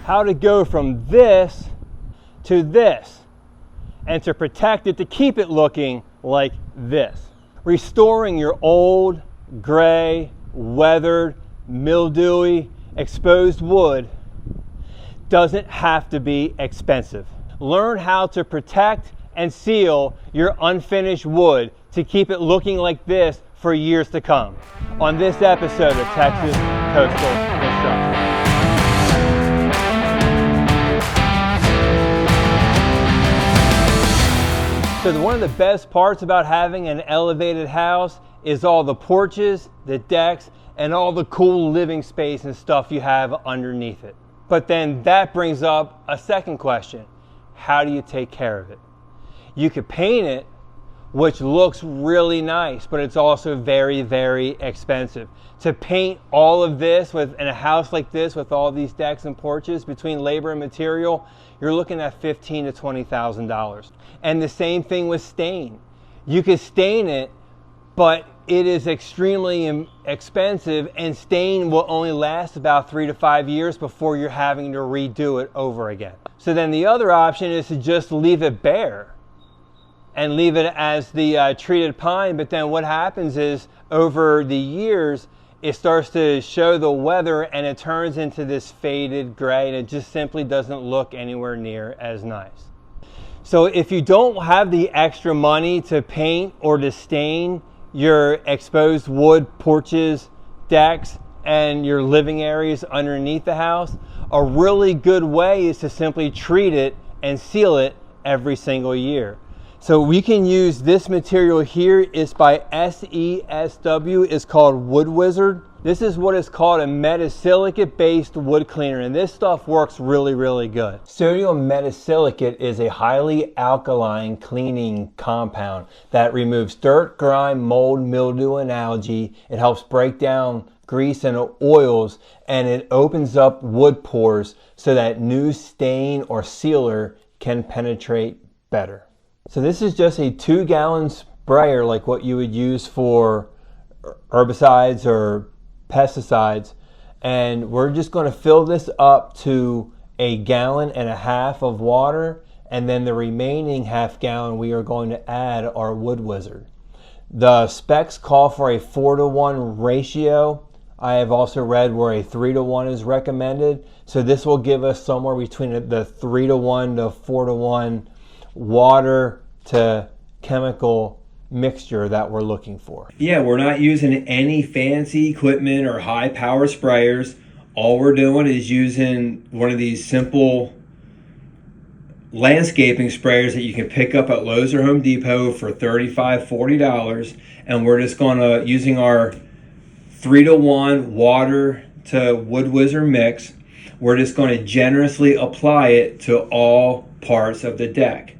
how to go from this to this, and to protect it, to keep it looking like this. Restoring your old, gray, weathered, mildewy, exposed wood doesn't have to be expensive. Learn how to protect and seal your unfinished wood to keep it looking like this for years to come on this episode of Texas Coastal Construction. So one of the best parts about having an elevated house is all the porches, the decks, and all the cool living space and stuff you have underneath it. But then that brings up a second question. How do you take care of it? You could paint it, which looks really nice, but it's also very, very expensive. To paint all of this in a house like this with all these decks and porches, between labor and material, you're looking at $15,000 to $20,000. And the same thing with stain. You could stain it, but it is extremely expensive, and stain will only last about 3 to 5 years before you're having to redo it over again. So then the other option is to just leave it bare and leave it as the treated pine. But then what happens is over the years, it starts to show the weather and it turns into this faded gray, and it just simply doesn't look anywhere near as nice. So if you don't have the extra money to paint or to stain your exposed wood porches, decks, and your living areas underneath the house, a really good way is to simply treat it and seal it every single year. So we can use this material here. It's by SESW. It's called Wood Wizard. This is what is called a metasilicate based wood cleaner, and this stuff works really, really good. Sodium metasilicate is a highly alkaline cleaning compound that removes dirt, grime, mold, mildew, and algae. It helps break down grease and oils, and it opens up wood pores so that new stain or sealer can penetrate better. So this is just a 2-gallon sprayer like what you would use for herbicides or pesticides, and we're just going to fill this up to 1.5 gallons of water, and then the remaining ½ gallon we are going to add our Wood Wizard. The specs call for a 4-to-1 ratio. I have also read where a 3-to-1 is recommended, so this will give us somewhere between the 3-to-1 to 4-to-1 water to chemical mixture that we're looking for. Yeah, we're not using any fancy equipment or high power sprayers. All we're doing is using one of these simple landscaping sprayers that you can pick up at Lowe's or Home Depot for $35, $40, and we're just gonna, using our 3-to-1 water to Wood Wizard mix, we're just going to generously apply it to all parts of the deck.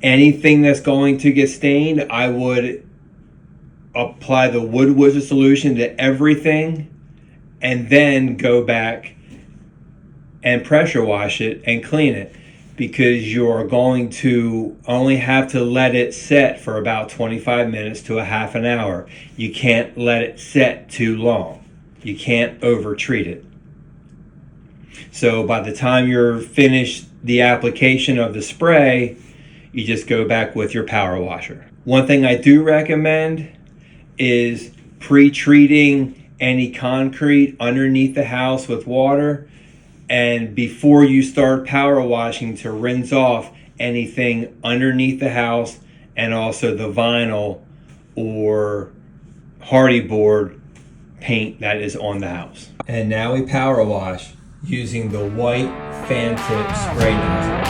Anything that's going to get stained, I would apply the Wood Wizard solution to everything and then go back and pressure wash it and clean it, because you're going to only have to let it set for about 25 minutes to a half an hour. You can't let it set too long. You can't over treat it. So by the time you're finished the application of the spray, you just go back with your power washer. One thing I do recommend is pre-treating any concrete underneath the house with water, and before you start power washing, to rinse off anything underneath the house and also the vinyl or hardy board paint that is on the house. And now we power wash using the white fan tip spray nozzle.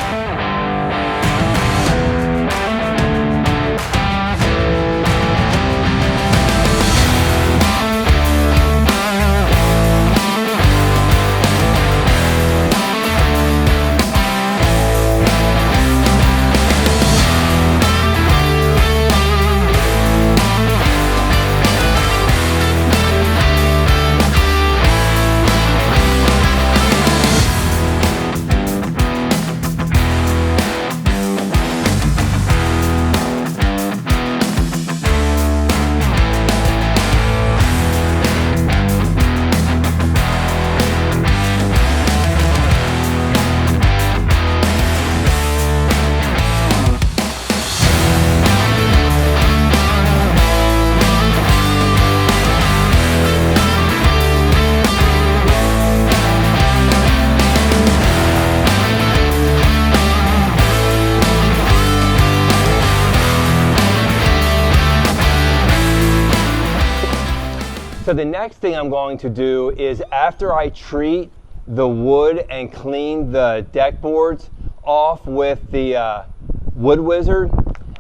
So the next thing I'm going to do is, after I treat the wood and clean the deck boards off with the Wood Wizard,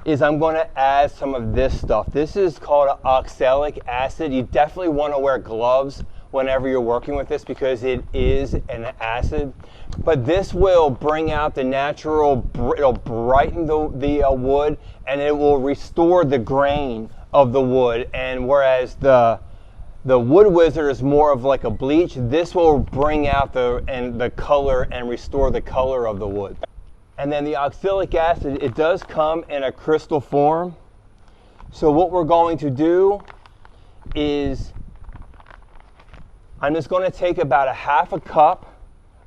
is I'm going to add some of this stuff. This is called oxalic acid. You definitely want to wear gloves whenever you're working with this because it is an acid. But this will bring out the natural, it'll brighten the wood, and it will restore the grain of the wood. And whereas the Wood Wizard is more of like a bleach, this will bring out the color and restore the color of the wood. And then the oxalic acid, it does come in a crystal form. So what we're going to do is, I'm just going to take about a half a cup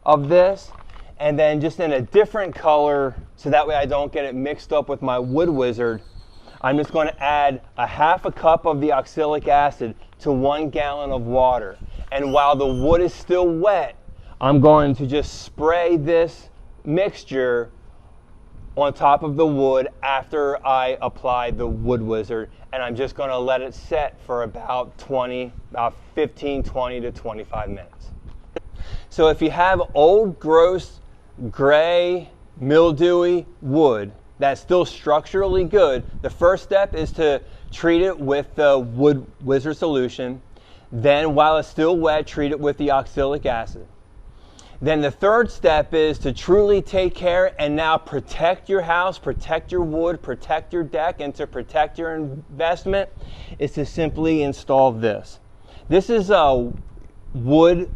of this, and then just in a different color, so that way I don't get it mixed up with my Wood Wizard, I'm just going to add a half a cup of the oxalic acid to 1 gallon of water. And while the wood is still wet, I'm going to just spray this mixture on top of the wood after I apply the Wood Wizard, and I'm just going to let it set for about 15, 20 to 25 minutes. So if you have old, gross, gray, mildewy wood that's still structurally good, the first step is to treat it with the Wood Wizard solution. Then while it's still wet, treat it with the oxalic acid. Then the third step is to truly take care and now protect your house, protect your wood, protect your deck, and to protect your investment is to simply install this. This is a wood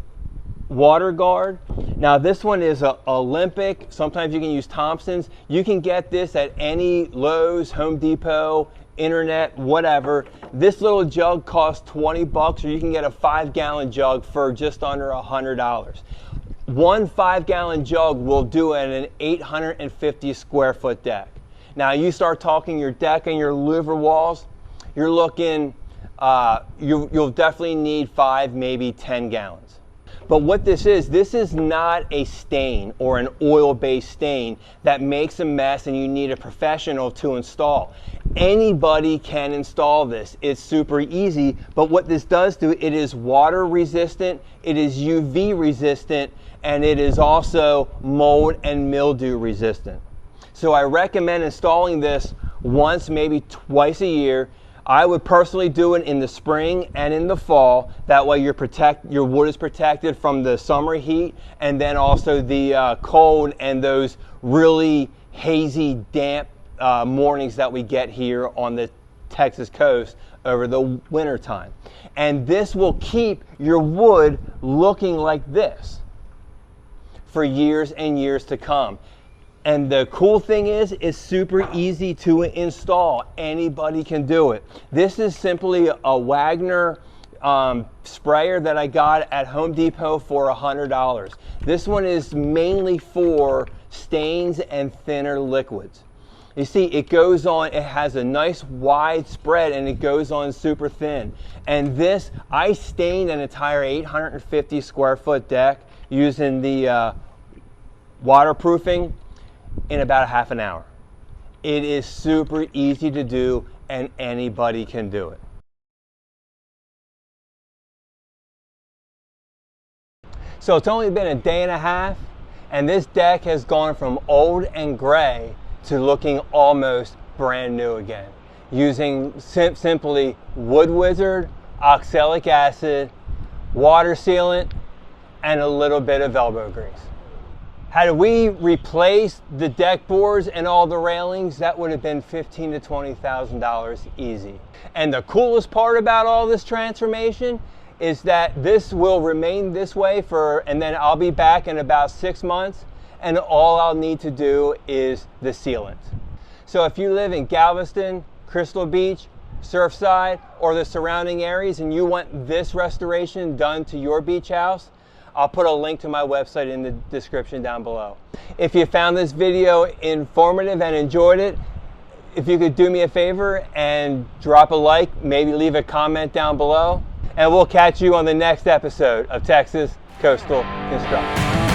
water guard. Now this one is a Olympic. Sometimes you can use Thompson's. You can get this at any Lowe's, Home Depot, internet, whatever. This little jug costs 20 bucks, or you can get a 5-gallon jug for just under $100. One 5-gallon jug will do an 850 square foot deck. Now you start talking your deck and your louver walls, you're looking, you'll definitely need 5, maybe 10 gallons. But what this is not a stain or an oil-based stain that makes a mess and you need a professional to install. Anybody can install this. It's super easy, but what this does do, it is water resistant, it is UV resistant, and it is also mold and mildew resistant. So I recommend installing this once, maybe twice a year. I would personally do it in the spring and in the fall. That way your wood is protected from the summer heat, and then also the cold and those really hazy, damp mornings that we get here on the Texas coast over the winter time. And this will keep your wood looking like this for years and years to come. And the cool thing is, it's super easy to install. Anybody can do it. This is simply a Wagner sprayer that I got at Home Depot for $100. This one is mainly for stains and thinner liquids. You see, it goes on, it has a nice wide spread, and it goes on super thin. And this, I stained an entire 850 square foot deck using the waterproofing in about a half an hour. It is super easy to do, and anybody can do it. So it's only been a day and a half, and this deck has gone from old and gray to looking almost brand new again, using simply Wood Wizard, oxalic acid, water sealant, and a little bit of elbow grease. Had we replaced the deck boards and all the railings, that would have been $15,000 to $20,000 easy. And the coolest part about all this transformation is that this will remain this way and then I'll be back in about 6 months, and all I'll need to do is the sealant. So if you live in Galveston, Crystal Beach, Surfside, or the surrounding areas, and you want this restoration done to your beach house, I'll put a link to my website in the description down below. If you found this video informative and enjoyed it, if you could do me a favor and drop a like, maybe leave a comment down below, and we'll catch you on the next episode of Texas Coastal Construction.